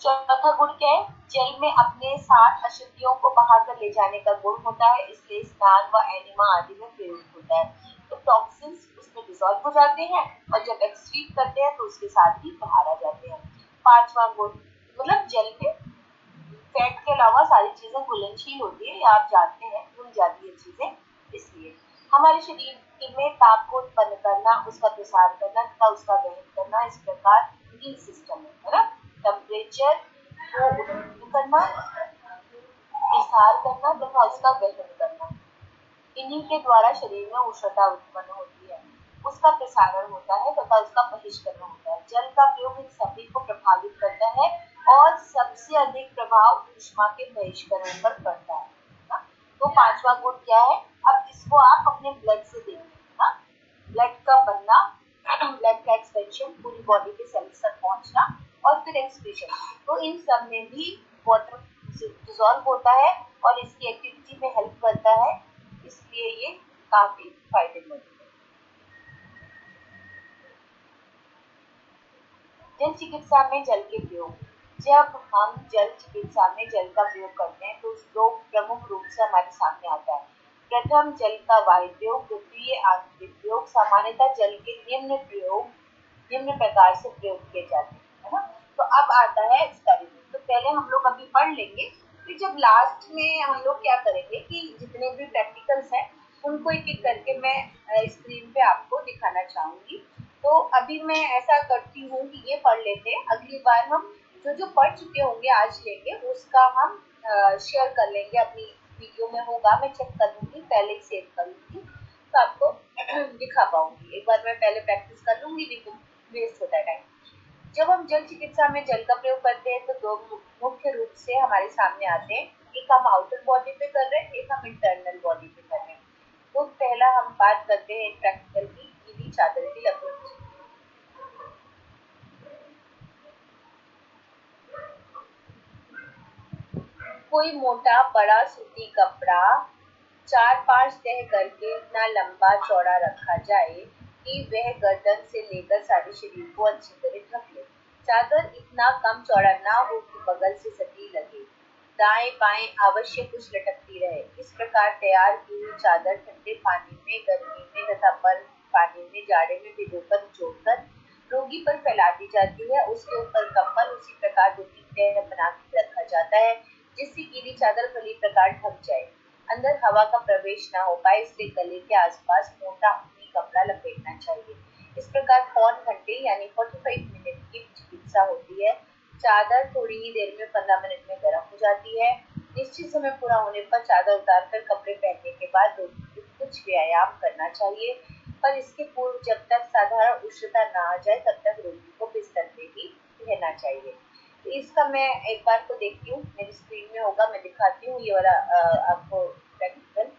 चौथा गुण क्या है? जल में अपने साथ अशुद्धियों को बहाकर ले जाने का गुण होता है, इसलिए स्नान व एनिमा आदि में प्रयोग होता है। तो टॉक्सिन्स उसमें डिसॉल्व हो जाते हैं और जब एक्सक्रीट करते हैं तो उसके साथ ही बाहर आ जाते हैं। पांचवा गुण, मतलब जल में फैट के अलावा सारी चीजें घुलनशील होती है, या आप जानते हैं घुल जाती है चीजें, इसलिए हमारे शरीर में ताप को उत्पन्न करना, उसका प्रसार करना तथा उसका वहन करना, इस प्रकार हीटिंग सिस्टम है ना, टेम्परेचर को उत्पन्न करना, प्रसार करना तथा उसका वहन करना, इन्हीं के द्वारा शरीर में उष्णता उत्पन्न होती है, उसका प्रसारण होता है तथा उसका बहिष्करण होता है। जल का प्रयोग इन सभी को प्रभावित करता है और सबसे अधिक प्रभाव ऊष्मा के बहिष्करण पर पड़ता है ना? तो पांचवा गुण क्या है? अब इसको आप अपने ब्लड से देखिए ना, ब्लड का बनना, ब्लड का एक्सपेंशन, पूरी बॉडी के सेल्स तक पहुंचना और फिर एक्सक्रीशन, तो इन सब में भी वाटर डिसॉल्व होता है और इसकी एक्टिविटी में हेल्प करता है, इसलिए ये काफी फायदेमंद है। जल चिकित्सा में जल के प्रयोग, जब हम जल चिकित्सा में जल का प्रयोग करते हैं तो दो प्रमुख रूप से हमारे सामने आता है। प्रथम जल का बाह्य प्रयोग, द्वितीय आंतरिक प्रयोग। सामान्यतः जल के निम्न प्रकार से प्रयोग किए जाते हैं, है ना। तो अब आता है एक्सपेरिमेंट, तो पहले हम लोग अभी पढ़ लेंगे, फिर जब लास्ट में हम लोग क्या करेंगे कि जितने भी प्रैक्टिकल्स हैं उनको एक एक करके मैं स्क्रीन पे आपको दिखाना चाहूंगी। तो अभी मैं ऐसा करती हूँ कि ये पढ़ लेते हैं, अगली बार हम जो जो पढ़ चुके होंगे आज लेंगे उसका हम शेयर कर लेंगे, अपनी वीडियो में होगा, मैं चेक कर लूंगी, पहले ही सेव कर लूंगी तो आपको दिखा पाऊंगी। एक बार मैं पहले प्रैक्टिस कर लूंगी, नहीं वेस्ट होता है टाइम। जब हम जल चिकित्सा में जल का प्रयोग करते हैं तो दो मुख्य रूप से हमारे सामने आते हैं, एक हम आउटर बॉडी पे कर रहे हैं, एक हम इंटरनल बॉडी पे कर रहे हैं। तो पहला हम बात करते हैं प्रैक्टिकल की, गीली चादर की लपेट। कोई मोटा बड़ा सूती कपड़ा 4-5 तह करके इतना लंबा चौड़ा रखा जाए कि वह गर्दन से लेकर सारे शरीर को अच्छी तरह ढक ले। चादर इतना कम चौड़ा ना हो कि बगल से सटी लगे, दाएं बाएं अवश्य कुछ लटकती रहे। इस प्रकार तैयार की हुई चादर ठंडे पानी में, गर्मी में तथा बर्फ पानी में जाड़े में भिगोकर निचोड़कर रोगी पर फैला दी जाती है। उसके ऊपर कंबल उसी प्रकार 2-3 तह बना के रखा जाता है जिससे गीली चादर भली प्रकार ढक जाए, अंदर हवा का प्रवेश ना हो पाए, इसलिए गले के आसपास मोटा ऊनी कपड़ा लपेटना चाहिए। इस प्रकार पौन घंटे यानी 45 मिनट की चिकित्सा होती है। चादर थोड़ी ही देर में 15 मिनट में गर्म हो जाती है। निश्चित समय पूरा होने पर चादर उतारकर कपड़े पहनने के बाद रोगी को कुछ व्यायाम करना चाहिए, पर इसके पूर्व जब तक साधारण उष्णता न आ जाए तब तक रोगी को बिस्तर में ही रहना चाहिए। तो इसका मैं एक बार को देखती हूँ, मेरी स्क्रीन में होगा, मैं दिखाती हूँ ये वाला आपको प्रैक्टिकल।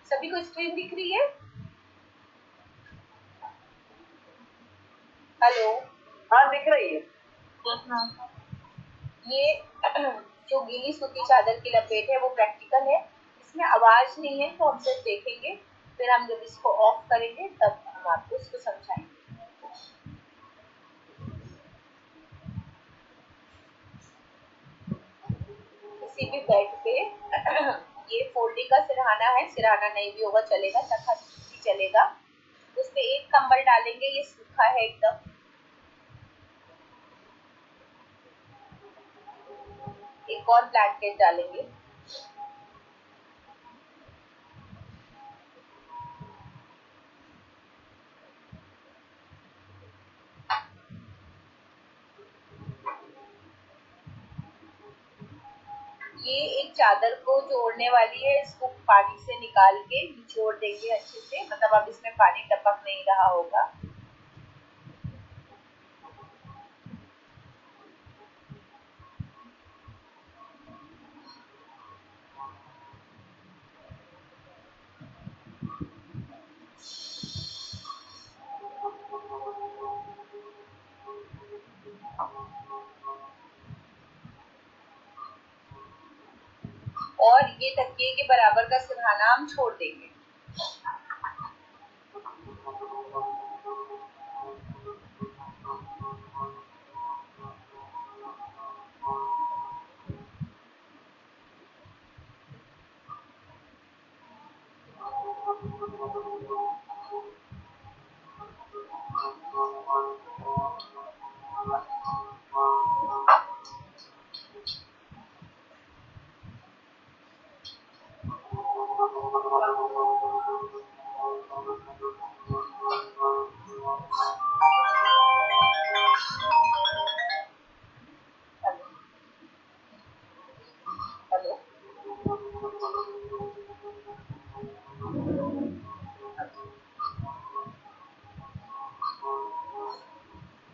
सभी को स्क्रीन दिख रही है? हेलो? हाँ दिख रही है। ये जो गीली सूती चादर की लपेट है वो प्रैक्टिकल है, इसमें आवाज नहीं है तो हम सिर्फ देखेंगे, फिर हम जब इसको ऑफ करेंगे तब हम आपको इसको समझाएंगे। किसी भी बेड पे ये फोल्डिंग का सिरहाना है, सिरहाना नहीं भी होगा चलेगा, तखा भी चलेगा। उस पे एक कंबल डालेंगे, ये सूखा है एकदम, एक और ब्लैंकेट डालेंगे, ये एक चादर को जोड़ने वाली है, इसको पानी से निकाल के निचोड़ देंगे अच्छे से, मतलब अब इसमें पानी टपक नहीं रहा होगा। और ये तकिए के बराबर का सिरहाना हम छोड़ देंगे। हेलो,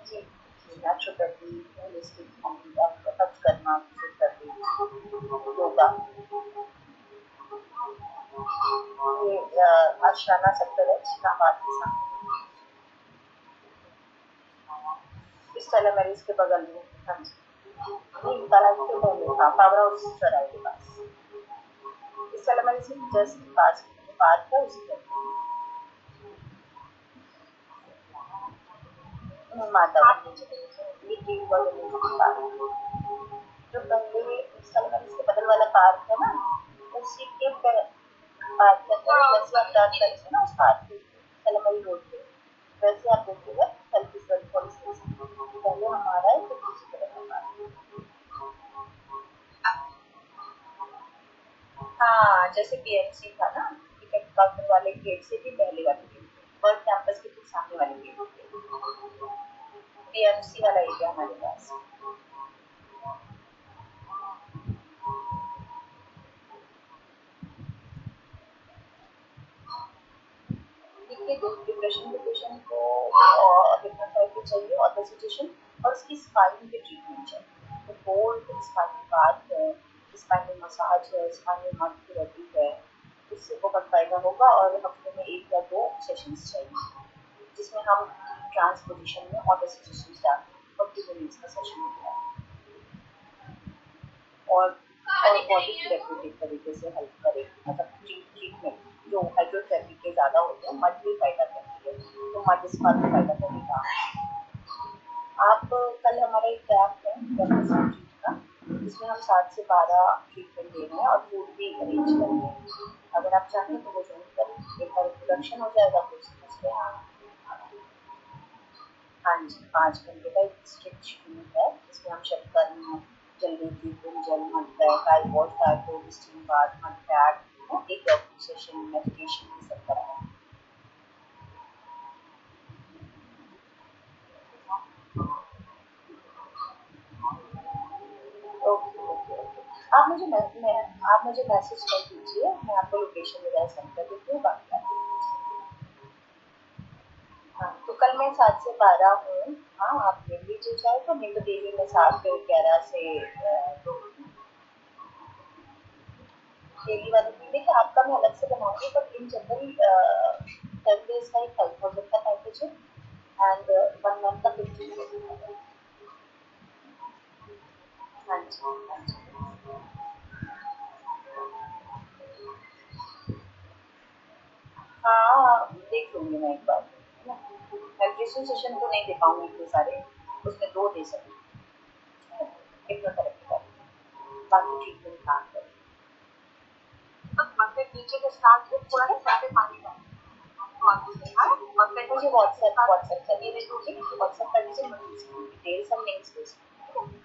जी नेचुरोपैथी, होलिस्टिक टच करना, फिजियोथेरेपी, योगा, ये आशियाना सेक्टर है इस्लामाबाद के सामने, इस टेलेमेरिस के बगल में। हाँ जी, नहीं बालाजी के पहले, हाँ पावर हाउस चौराहे के पास, इस टेलेमेरिस से जस्ट पास पार्क है उसके माता जो पहले इस टेलेमेरिस के बगल वाला पार्क है ना, उसी के पार्क के अंदर जैसे आप टर्न करेंगे ना उस पार्क पे टेलेमेरी रोड पे, वैसे आप देखिएगा health is wealth police station पहले हमारा है, फिर दूसरी तरफ हमारा। हाँ, जैसे पीएमसी था ना, टिकट काउंटर वाले गेट से भी पहले वाले गेट, वर्ल्ड कैंपस के ठीक सामने वाले गेट, पीएमसी वाला एरिया हमारे पास। देखिए, डिप्रेशन के पेशेंट को हिप्नोथेरेपी चाहिए, ऑथराइजेशन और उसकी स्पाइन की ट्रीटमेंट चाहिए। तो कोल्ड स्पाइन बात है, स्पाइन में मसाज है, स्पाइन में मर्द थेरेपी है, उससे बहुत फायदा होगा। और हफ्ते में 1 या 2 सेशंस चाहिए जिसमें हम ट्रांस पोजीशन में ऑथराइजेशन स्टार्ट और 2 मिनट्स का सेशन होता है और बॉडी थेरेप्यूटिक तरीके से हेल्प करेगी, मतलब ट्रीटमेंट जो हाइड्रोथेरेपी के ज़्यादा होते हैं, मड भी फायदा करती है, तो मड स्पा भी फायदा करेगा। आप कल हमारा एक कैंप है का, जिसमें हम 7 से 12 ट्रीटमेंट दे रहे हैं और फूड भी अरेंज कर रहे हैं। अगर आप चाहें तो वो ज्वाइन करें, एक बार इंट्रोडक्शन हो जाएगा तो समझ लें। हाँ जी, 5 घंटे का एक स्ट्रिक्ट शेड्यूल है जिसमें हम शतकर्म, जलनेत्री, कुंजल, mud eye wash diet, steam bath, mud pad, एक डॉक्टर सेशन, मेडिटेशन ये सब कराएं। ओके ओके ओके, आप मुझे मैसेज कर दीजिए, मैं आपको लोकेशन वगैरह सेंड कर देती हूँ, बाकी आप देख लीजिए। हाँ, तो कल मैं 7 से 12 हूँ। हाँ, आप मिल लीजिए चाहे तो, नहीं तो डेली मैं 7 से 11 से 2 डेली वाली भी देखिए, आपका मैं अलग से बनाऊंगी, बट इन जनरल 10 डेज का ही 5,000 का पैकेज है एंड 1 मंथ का 15,000 है। हाँ जी हाँ जी, हाँ देख लूंगी मैं एक बार, है ना। न्यूट्रिशन सेशन तो नहीं दे पाऊंगी इतने सारे, उसमें 2 दे सकती हूँ हिप्नोथेरेपी का, बाकी ट्रीटमेंट काम करें। बकेट नीचे के साथ थोड़ा सा सारे पानी डालें, बकेट मुझे व्हाट्सएप करिए, व्हाट्सएप कर दीजिए, डिटेल्स हम लिंक्स भेज देंगे।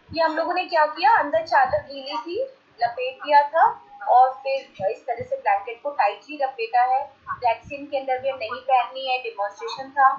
ये हम लोगों ने क्या किया, अंदर चादर गीली थी, लपेट दिया था और फिर इस तरह से ब्लैंकेट को टाइटली लपेटा है। वैक्सीन के अंदर भी नहीं पहननी है, डिमॉन्स्ट्रेशन था।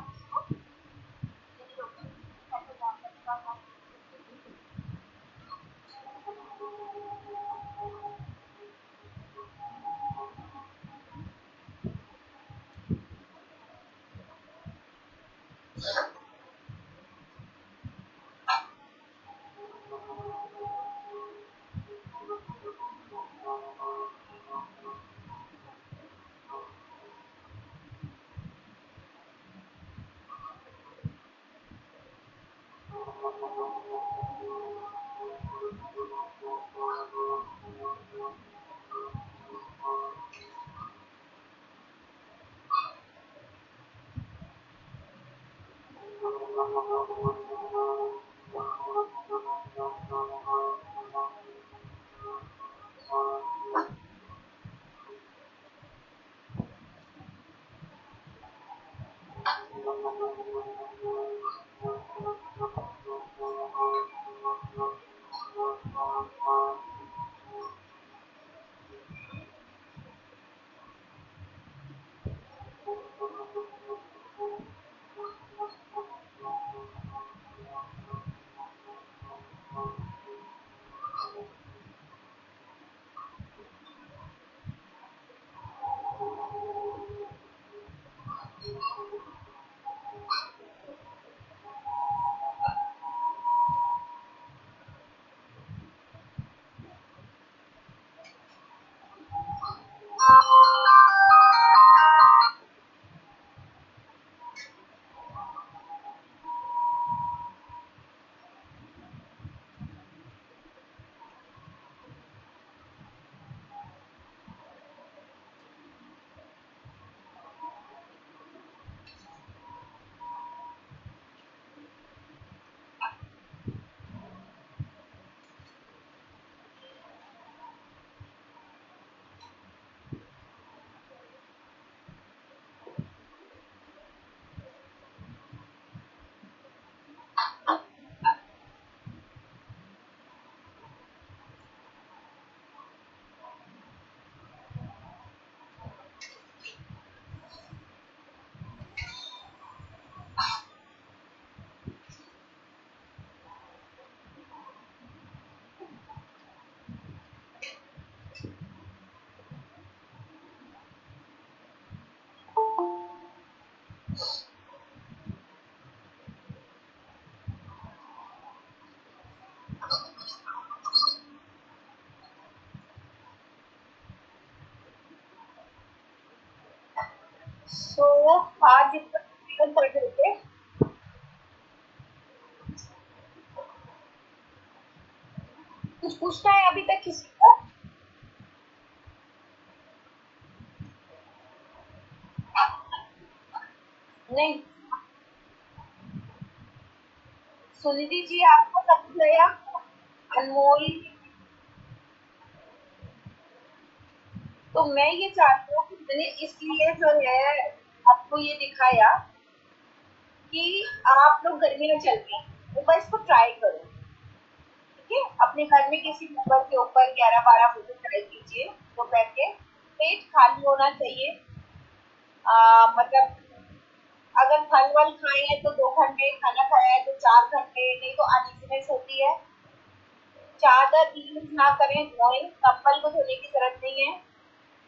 So आज इतना चिकन पड़ रहे थे। कुछ पूछना है अभी तक किसी को? नहीं। सुनिधि जी आपको समझ गया? अनमोल, तो मैं ये चाहती हूँ कि मैंने इसलिए जो है आपको ये दिखाया कि आप लोग गर्मी में चल रहे हैं, एक बार इसको ट्राई करो, ठीक है? अपने घर में किसी नंबर के ऊपर 11-12 बजे ट्राई कीजिए दोपहर के। पेट खाली होना चाहिए। मतलब अगर फल वल खाए हैं तो 2 घंटे, खाना खाया है तो 4 घंटे, नहीं तो अनइजीनेस होती है। चादर यूज ना करें, धोएं, कंबल को धोने की जरूरत नहीं है,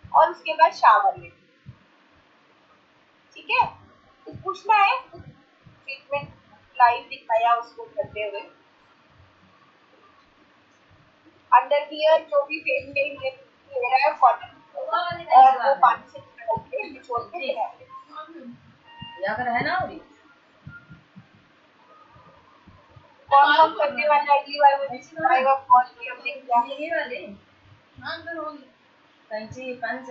और उसके बाद शावर लें, ठीक है? कुछ पूछना है? ट्रीटमेंट लाइव दिखाया उसको करते हुए। अंडरवियर जो भी फेस में ले रहा है कॉटन, और वो पानी से निकाल के निचोड़ के या कर है ना अभी कौन करने वाला अगली बार मुझे सिखाएगा कौन की हमने किया। ये वाले कैंची पंच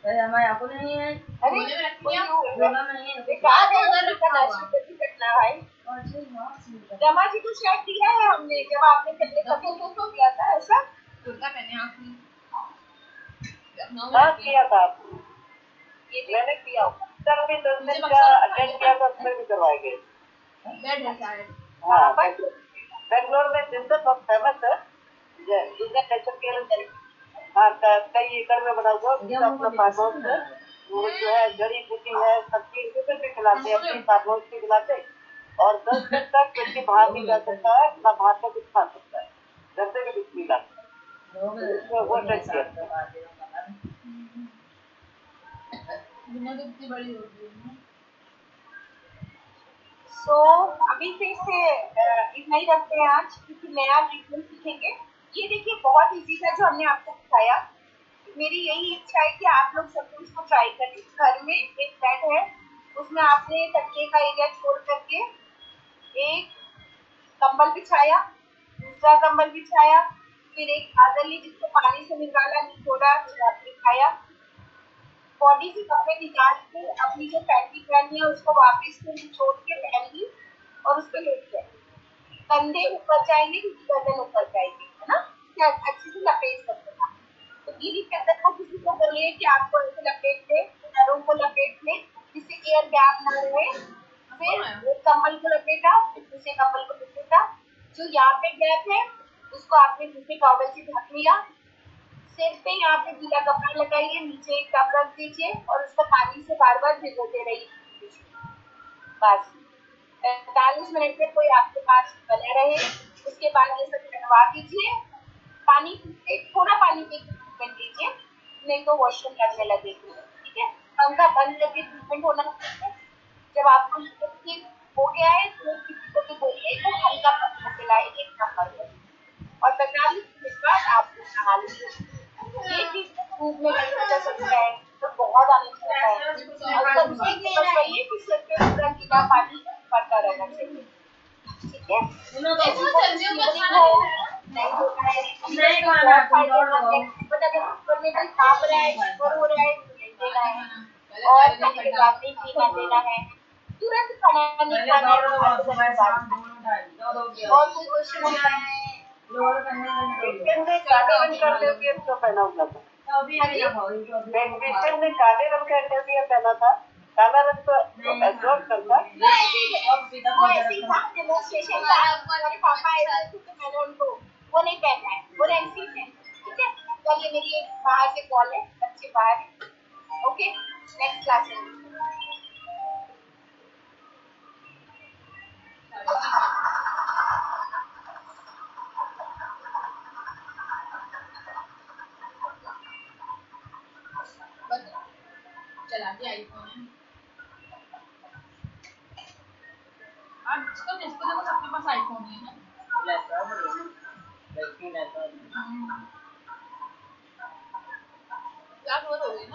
हमारे आपको नहीं है। अरे बोला नहीं है कहा है उधर करना भाई। रमा जी को शायद दिया है हमने, जब आपने पहले कभी फोटो किया था ऐसा। किया था ये मैंने किया सर भी 10 दिन का अटेंड किया था, उसमें भी करवाए गए। हाँ बेंगलोर में जिंदर बहुत फेमस है, जिंदर नेचर केयर। हाँ कई एकड़ में बना हुआ अपना फार्म हाउस है, वो जो है जड़ी बूटी है, सब्जी भी खिलाते हैं, अपनी फार्म हाउस भी खिलाते हैं। और 10 दिन तक व्यक्ति बाहर नहीं जा सकता है, ना बाहर का कुछ खा सकता है, घर से भी कुछ नहीं ला सकता। वो टेस्ट किया सो अभी फिर से इतना ही रखते हैं आज, क्योंकि नया ट्रीटमेंट सीखेंगे। ये देखिए बहुत इजी था जो हमने आपको दिखाया। मेरी यही इच्छा है कि आप लोग सब इसको ट्राई करें। घर में एक बेड है, उसमें आपने तकिए का एरिया छोड़ करके एक कंबल बिछाया, दूसरा कंबल बिछाया, फिर एक चादर ली जिसको पानी से निकाला, निचोड़ा, बिछाया, बॉडी से कपड़े निकाल के अपनी जो पैंटी पहनी है उसको वापस से निचोड़ के पहन ली, और उस पर लेट जाए, कंधे ऊपर जाएंगे क्योंकि गर्दन ऊपर जाएगी, है ना, क्या अच्छे से लपेट सकते हैं। तो गीली चादर को किसी को बोलिए कि आपको ऐसे लपेट दे, पैरों को लपेट ले जिससे एयर गैप ना रहे, फिर एक कंबल को लपेटा, फिर दूसरे कंबल को लपेटा, जो यहाँ पे गैप है उसको आपने दूसरे टॉवल से ढक लिया, सिर पे यहाँ पे गीला कपड़ा लगाइए, नीचे एक टब रख दीजिए और उसको पानी से बार बार भिगोते रहिए। बस 45 मिनट में कोई आपके पास बने रहे, उसके बाद ये सब करवा दीजिए, पानी थोड़ा पानी पी के ट्रीटमेंट लीजिए, नहीं तो वॉशरूम लगने लगेगी, ठीक है। पंखा बंद करके ट्रीटमेंट होना चाहिए। जब आपको लगे कि हो गया है तो किसी को भी बोलिए तो हल्का पंखा चलाए 1 नंबर पर, और 45 मिनट बाद आपको नहा लीजिए। ये चीज धूप में नहीं बचा सकता है तो बहुत आनंद आता है, और तब से बस वही कि सिर पे पूरा गीला पानी पड़ता रहना चाहिए, ठीक है। सर्दियों का खाना नहीं होता है, नहीं खाना, बट अगर ऊपर में कोई कांप रहा है, शिवर हो रहा है तो नहीं देना है, और खाने के बाद नहीं पीना देना है, तुरंत खाना नहीं खाना है। और कोई क्वेश्चन होता है? पेशेंट ने काले रंग का अंडरवियर क्यों पहना हुआ था? पेशेंट ने काले रंग का अंडरवियर पहना था, काला रंग तो एब्जॉर्ब करता। वो ऐसे ही था, डेमोन्स्ट्रेशन था, हमारे पापा आए थे तो मैंने उनको वो नहीं पहना है, वो ऐसे ही है, ठीक है। चलिए मेरी एक बाहर से कॉल है, बच्चे बाहर है, ओके, नेक्स्ट क्लास है। चला दिया आईफोन है। आजकल जिसको देखो सबके पास आईफोन ही है ना। क्या बोल हो गई ना।